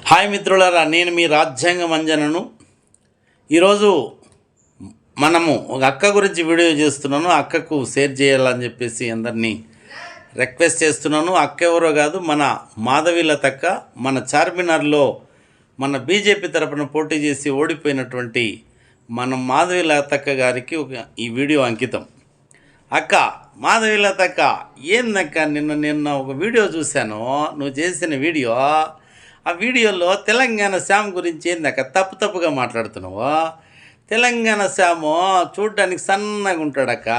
Hi మిత్రులారా, నేను మీ రాజ్యాంగ మంజనను. ఈరోజు మనము ఒక అక్క గురించి వీడియో చేస్తున్నాను. అక్కకు షేర్ చేయాలని చెప్పేసి అందరినీ రిక్వెస్ట్ చేస్తున్నాను. అక్క ఎవరో కాదు, మన మాధవీలతక్క. మన చార్మినార్లో మన బీజేపీ తరపున పోటీ చేసి ఓడిపోయినటువంటి మన మాధవీలతక్క గారికి ఈ వీడియో అంకితం. అక్క మాధవీలతక్క, ఏందక్క నిన్న ఒక వీడియో చూశాను, నువ్వు చేసిన వీడియో. ఆ వీడియోలో తెలంగాణ శ్యామ్ గురించి ఏందక్క తప్పుగా మాట్లాడుతున్నావు. తెలంగాణ శ్యాము చూడ్డానికి సన్నగా ఉంటాడక్క,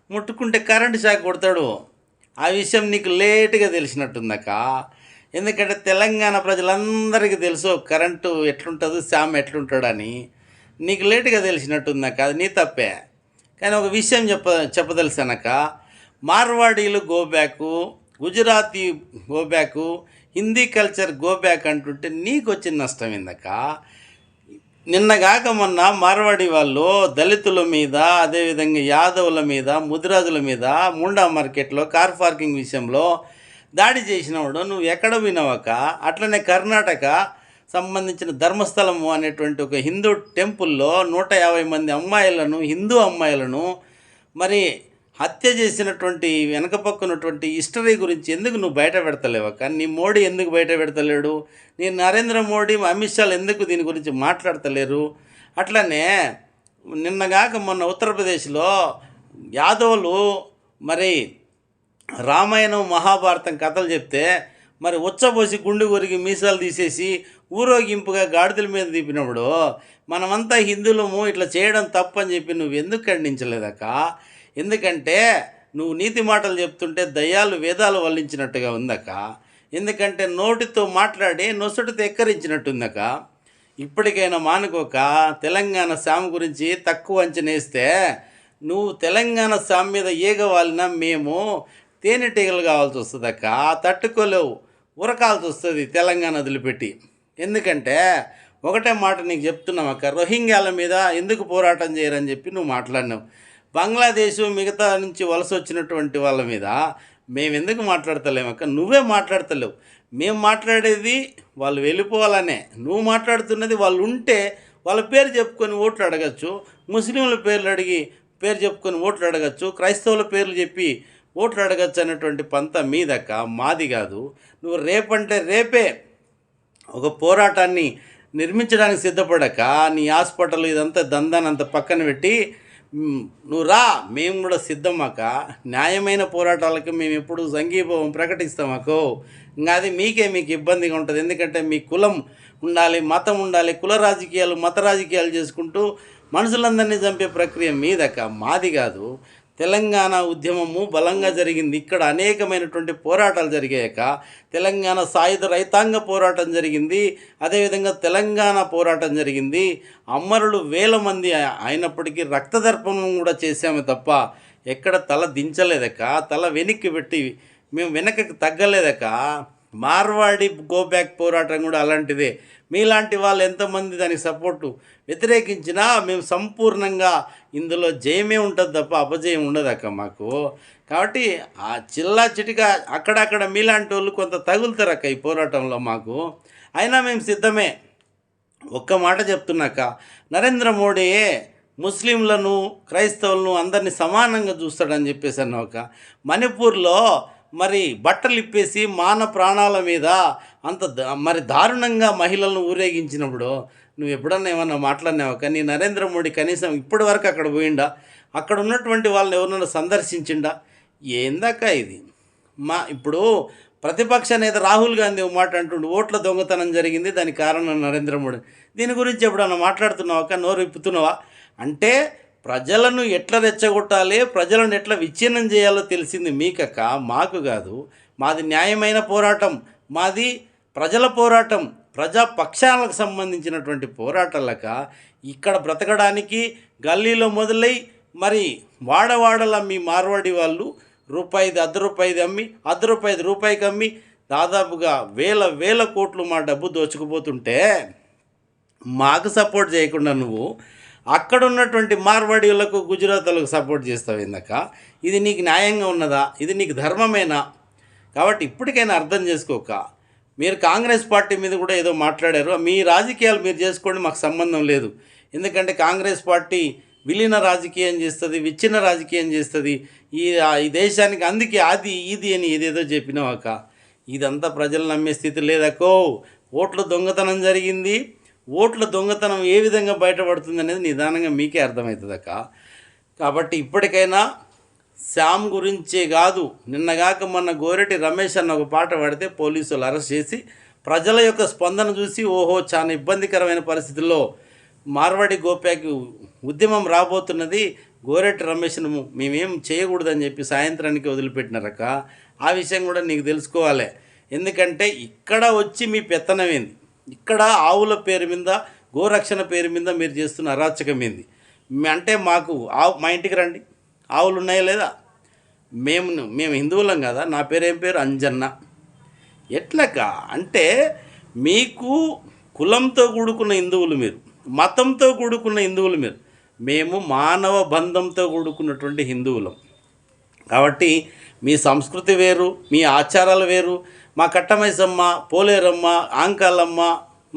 ముట్టుకుంటే కరెంటు షాక్ కొడతాడు. ఆ విషయం నీకు లేటుగా తెలిసినట్టుందక్క. ఎందుకంటే తెలంగాణ ప్రజలందరికీ తెలుసు కరెంటు ఎట్లుంటుందో, శ్యామ్ ఎట్లుంటాడని. నీకు లేటుగా తెలిసినట్టుందక్క, అది నీ తప్పే. కానీ ఒక విషయం చెప్పదలిసానక్క, మార్వాడీలు గోబ్యాకు, గుజరాతీ గోబ్యాకు, హిందీ కల్చర్ గోబ్యాక్ అంటుంటే నీకు వచ్చిన నష్టం ఏందక్క. నిన్నగాక మొన్న మార్వాడి వాళ్ళు దళితుల మీద, అదేవిధంగా యాదవుల మీద, ముదిరాజుల మీద ముండా మార్కెట్లో కార్ పార్కింగ్ విషయంలో దాడి చేసినవాడు నువ్వు ఎక్కడ వినవక్క. అట్లనే కర్ణాటక సంబంధించిన ధర్మస్థలము అనేటువంటి ఒక హిందూ టెంపుల్లో 150 మంది అమ్మాయిలను, హిందూ అమ్మాయిలను మరి హత్య చేసినటువంటి వెనక పక్కనటువంటి హిస్టరీ గురించి ఎందుకు నువ్వు బయట పెడతలేవక్క. నీ మోడీ ఎందుకు బయట పెడతలేడు, నీ నరేంద్ర మోడీ, అమిత్ షాలు ఎందుకు దీని గురించి మాట్లాడతలేరు. అట్లనే నిన్నగాక మొన్న ఉత్తరప్రదేశ్లో యాదవులు మరి రామాయణం మహాభారతం కథలు చెప్తే మరి ఉచ్చబోసి గుండు కొరికి మీసాలు తీసేసి ఊరేగింపుగా గాడిదల మీద తీపినప్పుడు మనమంతా హిందువులము, ఇట్లా చేయడం తప్పని చెప్పి నువ్వు ఎందుకు ఖండించలేదక్క. ఎందుకంటే నువ్వు నీతి మాటలు చెప్తుంటే దయ్యాలు వేదాలు వల్లించినట్టుగా ఉందక్క. ఎందుకంటే నోటితో మాట్లాడి నొసటితో ఎక్కరించినట్టుందక్క. ఇప్పటికైనా మానుకోక తెలంగాణ శ్యామ్ గురించి తక్కువ అంచనేస్తే నువ్వు తెలంగాణ శ్యామ్ మీద ఏగవాలినా మేము తేనెటీగలు కావాల్సి వస్తుందక్క. తట్టుకోలేవు, ఉరకాల్సి వస్తుంది తెలంగాణ వదిలిపెట్టి. ఎందుకంటే ఒకటే మాట నీకు చెప్తున్నామక్క, రోహింగ్యాల మీద ఎందుకు పోరాటం చేయరని చెప్పి నువ్వు మాట్లాడినావు. బంగ్లాదేశ్ మిగతా నుంచి వలస వచ్చినటువంటి వాళ్ళ మీద మేము ఎందుకు మాట్లాడతలేమక్క. నువ్వే మాట్లాడతలేవు. మేము మాట్లాడేది వాళ్ళు వెళ్ళిపోవాలనే, నువ్వు మాట్లాడుతున్నది వాళ్ళు ఉంటే వాళ్ళ పేరు చెప్పుకొని ఓట్లు అడగచ్చు, ముస్లింల పేర్లు అడిగి పేరు చెప్పుకొని ఓట్లు అడగచ్చు, క్రైస్తవుల పేర్లు చెప్పి ఓట్లు అడగచ్చు అనేటువంటి పంత మీదక్క, మాది కాదు. నువ్వు రేపంటే రేపే ఒక పోరాటాన్ని నిర్మించడానికి సిద్ధపడక నీ హాస్పిటల్ ఇదంతా దందాన్ని అంత పక్కన పెట్టి నువ్వు రా, మేము కూడా సిద్ధమాక. న్యాయమైన పోరాటాలకి మేము ఎప్పుడు సంఘీభావం ప్రకటిస్తామాకో. ఇంకా అది మీకు ఇబ్బందిగా ఉంటుంది. ఎందుకంటే మీ కులం ఉండాలి, మతం ఉండాలి, కుల రాజకీయాలు, మత రాజకీయాలు చేసుకుంటూ మనుషులందరినీ చంపే ప్రక్రియ మీదక్క, మాది కాదు. తెలంగాణ ఉద్యమము బలంగా జరిగింది. ఇక్కడ అనేకమైనటువంటి పోరాటాలు జరిగాయక. తెలంగాణ సాయుధ రైతాంగ పోరాటం జరిగింది, అదేవిధంగా తెలంగాణ పోరాటం జరిగింది. అమరులు వేల మంది అయినప్పటికీ రక్తదర్పణం కూడా చేసామే తప్ప ఎక్కడ తల దించలేదక్క. తల వెనక్కి పెట్టి మేము వెనకకి తగ్గలేదక్క. మార్వాడి గోబ్యాక్ పోరాటం కూడా అలాంటిదే. మీలాంటి వాళ్ళు ఎంతమంది దానికి సపోర్టు వ్యతిరేకించినా మేము సంపూర్ణంగా ఇందులో జయమే ఉంటుంది తప్ప అపజయం ఉండదక్క మాకు. కాబట్టి ఆ చిల్లా చిటిగా అక్కడక్కడ మీలాంటి వాళ్ళు కొంత తగులుతారక్క ఈ పోరాటంలో మాకు. అయినా మేము సిద్ధమే. ఒక్క మాట చెప్తున్నాక, నరేంద్ర మోడీ ముస్లింలను, క్రైస్తవులను అందరినీ సమానంగా చూస్తాడని చెప్పేసి అన్నాక, మణిపూర్లో మరి బట్టలు ఇప్పేసి మాన ప్రాణాల మీద అంత మరి దారుణంగా మహిళలను ఊరేగించినప్పుడు నువ్వు ఎప్పుడన్నా ఏమన్నా మాట్లాడినావు. కానీ నరేంద్ర మోడీ కనీసం ఇప్పటి వరకు అక్కడ పోయిండా? అక్కడ ఉన్నటువంటి వాళ్ళని ఎవరన్నా సందర్శించిండా? ఏందాక ఇది? ఇప్పుడు ప్రతిపక్ష నేత రాహుల్ గాంధీ మాట అంటుండు, ఓట్ల దొంగతనం జరిగింది, దానికి కారణం నరేంద్ర మోడీ. దీని గురించి ఎప్పుడన్నా మాట్లాడుతున్నావాక? నోరు విప్పుతున్నావా? అంటే ప్రజలను ఎట్లా రెచ్చగొట్టాలి, ప్రజలను ఎట్లా విచ్ఛిన్నం చేయాలో తెలిసింది మీకక్క, మాకు కాదు. మాది న్యాయమైన పోరాటం, మాది ప్రజల పోరాటం, ప్రజా పక్షాలకు సంబంధించినటువంటి పోరాటాలక. ఇక్కడ బ్రతకడానికి గల్లీలో మొదలై మరి వాడవాడల మీ మార్వాడి వాళ్ళు రూపాయిది ₹1 అమ్మి, ₹1 అమ్మి దాదాపుగా వేల కోట్లు మా డబ్బు దోచుకుపోతుంటే మాకు సపోర్ట్ చేయకుండా నువ్వు అక్కడ ఉన్నటువంటి మార్వాడీలకు, గుజరాతీలకు సపోర్ట్ చేస్తావు ఏందక్క. ఇది నీకు న్యాయంగా ఉన్నదా? ఇది నీకు ధర్మమేనా? కాబట్టి ఇప్పటికైనా అర్థం చేసుకోక. మీరు కాంగ్రెస్ పార్టీ మీద కూడా ఏదో మాట్లాడారు. మీ రాజకీయాలు మీరు చేసుకోండి, మాకు సంబంధం లేదు. ఎందుకంటే కాంగ్రెస్ పార్టీ విలీన రాజకీయం చేస్తుంది, విచ్ఛిన్న రాజకీయం చేస్తుంది ఈ దేశానికి. అందుకే అది ఇది అని ఏదేదో చెప్పినావాక. ఇదంతా ప్రజలు నమ్మే స్థితి లేదక్కో. ఓట్ల దొంగతనం జరిగింది. ఓట్ల దొంగతనం ఏ విధంగా బయటపడుతుంది అనేది నిదానంగా మీకే అర్థమవుతుంది అక్క. కాబట్టి ఇప్పటికైనా శ్యామ్ గురించే కాదు, నిన్నగాక మొన్న గోరెటి రమేష్ అన్న ఒక పాట పాడితే పోలీసులు అరెస్ట్ చేసి ప్రజల యొక్క స్పందన చూసి ఓహో చాలా ఇబ్బందికరమైన పరిస్థితుల్లో మార్వాడి గోప్యాకి ఉద్యమం రాబోతున్నది, గోరెటి రమేష్ను మేమేం చేయకూడదని చెప్పి సాయంత్రానికి వదిలిపెట్టినారక్క. ఆ విషయం కూడా నీకు తెలుసుకోవాలి. ఎందుకంటే ఇక్కడ వచ్చి మీ పెత్తనమేంది, ఇక్కడ ఆవుల పేరు మీద గోరక్షణ పేరు మీద మీరు చేస్తున్న అరాచకమేంది అంటే మాకు మా ఇంటికి రండి, ఆవులు ఉన్నాయా లేదా? మేము హిందువులం కదా. నా పేరు ఏం పేరు? అంజన్న. ఎట్లక అంటే మీకు కులంతో కూడుకున్న హిందువులు మీరు, మతంతో కూడుకున్న హిందువులు మీరు, మేము మానవ బంధంతో కూడుకున్నటువంటి హిందువులం. కాబట్టి మీ సంస్కృతి వేరు, మీ ఆచారాలు వేరు. మా కట్టమైసమ్మ, పోలేరమ్మ, ఆంకాలమ్మ,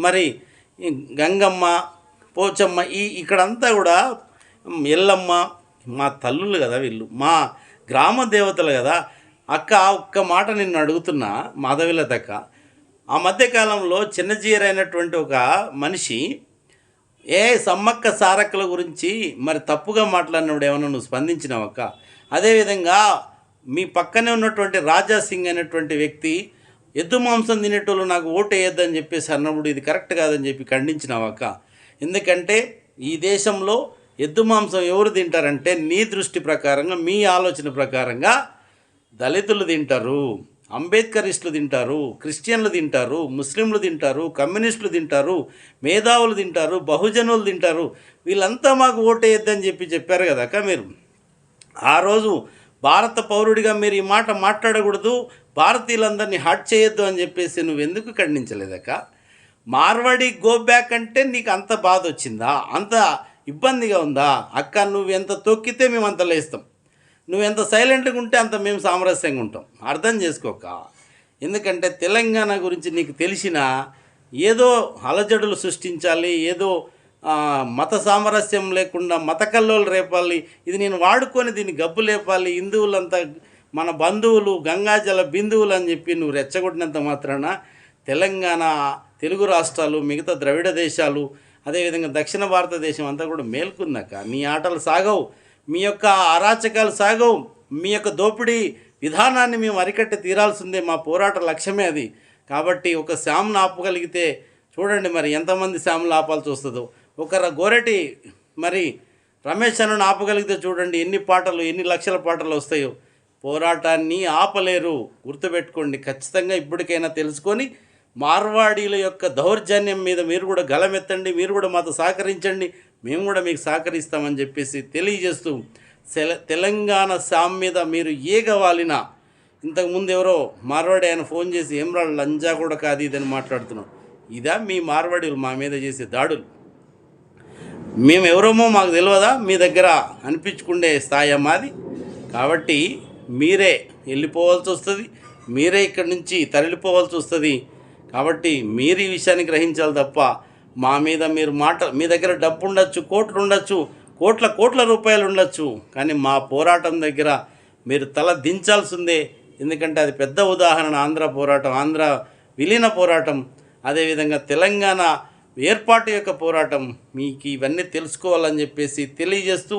మరి గంగమ్మ, పోచమ్మ, ఇక్కడంతా కూడా ఎల్లమ్మ మా తల్లులు కదా, వీళ్ళు మా గ్రామ దేవతలు కదా. అక్క ఒక్క మాట నిన్ను అడుగుతున్నా మాధవిలతక్క, ఆ మధ్యకాలంలో చిన్నజీరైనటువంటి ఒక మనిషి సమ్మక్క సారక్కల గురించి మరి తప్పుగా మాట్లాడినప్పుడు ఏమన్నా నువ్వు స్పందించినావక్క? అదేవిధంగా మీ పక్కనే ఉన్నటువంటి రాజా సింగ్ అనేటువంటి వ్యక్తి ఎద్దు మాంసం తినేటోళ్ళు నాకు ఓటు వేయొద్దని చెప్పేసి అన్నప్పుడు ఇది కరెక్ట్ కాదని చెప్పి ఖండించినావక్క. ఎందుకంటే ఈ దేశంలో ఎద్దు మాంసం ఎవరు తింటారంటే నీ దృష్టి ప్రకారంగా, మీ ఆలోచన ప్రకారంగా దళితులు తింటారు, అంబేద్కరిస్టులు తింటారు, క్రిస్టియన్లు తింటారు, ముస్లింలు తింటారు, కమ్యూనిస్టులు తింటారు, మేధావులు తింటారు, బహుజనులు తింటారు. వీళ్ళంతా మాకు ఓటేయొద్దని చెప్పారు కదక్క మీరు. ఆ రోజు భారత పౌరుడిగా మీరు ఈ మాట మాట్లాడకూడదు, భారతీయులందరినీ హట్ చేయొద్దు అని చెప్పేసి నువ్వెందుకు ఖండించలేదక్క? మార్వాడి గో బ్యాక్ అంటే నీకు అంత బాధ వచ్చిందా? అంత ఇబ్బందిగా ఉందా? అక్క నువ్వెంత తొక్కితే మేము అంత లేస్తాం, నువ్వెంత సైలెంట్గా ఉంటే అంత మేము సామరస్యంగా ఉంటాం. అర్థం చేసుకోక. ఎందుకంటే తెలంగాణ గురించి నీకు తెలిసిన ఏదో అలజడులు సృష్టించాలి, ఏదో మత సామరస్యం లేకుండా మత కల్లోలు రేపాలి, ఇది నేను వాడుకొని దీన్ని గబ్బు లేపాలి, హిందువులంతా మన బంధువులు, గంగాజల బిందువులు అని చెప్పి నువ్వు రెచ్చగొట్టినంత మాత్రాన తెలంగాణ, తెలుగు రాష్ట్రాలు, మిగతా ద్రవిడ దేశాలు, అదేవిధంగా దక్షిణ భారతదేశం అంతా కూడా మేల్కొందక్క. నీ ఆటలు సాగవు, మీ యొక్క అరాచకాలు సాగవు, మీ యొక్క దోపిడీ విధానాన్ని మేము అరికట్టి తీరాల్సిందే. మా పోరాట లక్ష్యమే అది. కాబట్టి ఒక శ్యామ్ను ఆపగలిగితే చూడండి మరి ఎంతమంది శ్యామ్లు ఆపాల్సి వస్తుందో. ఒక గోరెటి మరి రమేష్ అన్నను ఆపగలిగితే చూడండి ఎన్ని పాటలు, ఎన్ని లక్షల పాటలు వస్తాయో. పోరాటాన్ని ఆపలేరు, గుర్తుపెట్టుకోండి. ఖచ్చితంగా ఇప్పటికైనా తెలుసుకొని మార్వాడీల యొక్క దౌర్జన్యం మీద మీరు కూడా గలమెత్తండి, మీరు కూడా మాతో సహకరించండి, మేము కూడా మీకు సహకరిస్తామని చెప్పేసి తెలియజేస్తూ తెలంగాణ శ్యామ్ మీద మీరు ఏగవాలినా, ఇంతకుముందు ఎవరో మార్వాడి ఆయన ఫోన్ చేసి ఏమ్రా లంజా కూడా కాదు ఇదని మాట్లాడుతున్నాం. ఇదా మీ మార్వాడీలు మా మీద చేసే దాడులు? మేము ఎవరోమో మాకు తెలియదా? మీ దగ్గర అనిపించుకునే స్థాయి మాది. కాబట్టి మీరే వెళ్ళిపోవాల్సి వస్తుంది, మీరే ఇక్కడి నుంచి తరలిపోవాల్సి వస్తుంది. కాబట్టి మీరు ఈ విషయాన్ని గ్రహించాలి తప్ప మా మీద మీరు మీ దగ్గర డబ్బు ఉండొచ్చు, కోట్లు ఉండొచ్చు, కోట్ల రూపాయలు ఉండొచ్చు, కానీ మా పోరాటం దగ్గర మీరు తల దించాల్సిందే. ఎందుకంటే అది పెద్ద ఉదాహరణ. ఆంధ్ర పోరాటం, ఆంధ్ర విలీన పోరాటం, అదేవిధంగా తెలంగాణ ఏర్పాటు యొక్క పోరాటం. మీకు ఇవన్నీ తెలుసుకోవాలని చెప్పేసి తెలియజేస్తూ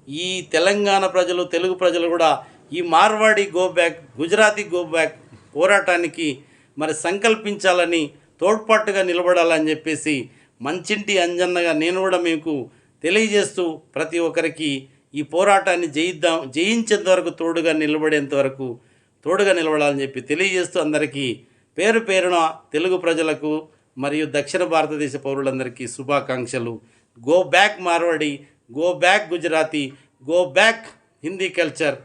ఈ తెలంగాణ ప్రజలు, తెలుగు ప్రజలు కూడా ఈ Marwadi go back, Gujarati go back పోరాటానికి మరి సంకల్పించాలని, తోడ్పాటుగా నిలబడాలని చెప్పేసి మంచింటి అంజన్నగా నేను కూడా మీకు తెలియజేస్తూ ప్రతి ఒక్కరికి ఈ పోరాటాన్ని జయించేంత వరకు తోడుగా నిలబడాలని చెప్పి తెలియజేస్తూ అందరికీ పేరు పేరున తెలుగు ప్రజలకు మరియు దక్షిణ భారతదేశ పౌరులందరికీ శుభాకాంక్షలు. Go back Marwadi, go back Gujarati, go back Hindi culture.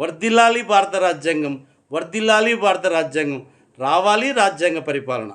వర్ధిల్లాలి భారత రాజ్యాంగం, వర్ధిల్లాలి భారత రాజ్యాంగం, రావాలి రాజ్యాంగ పరిపాలన.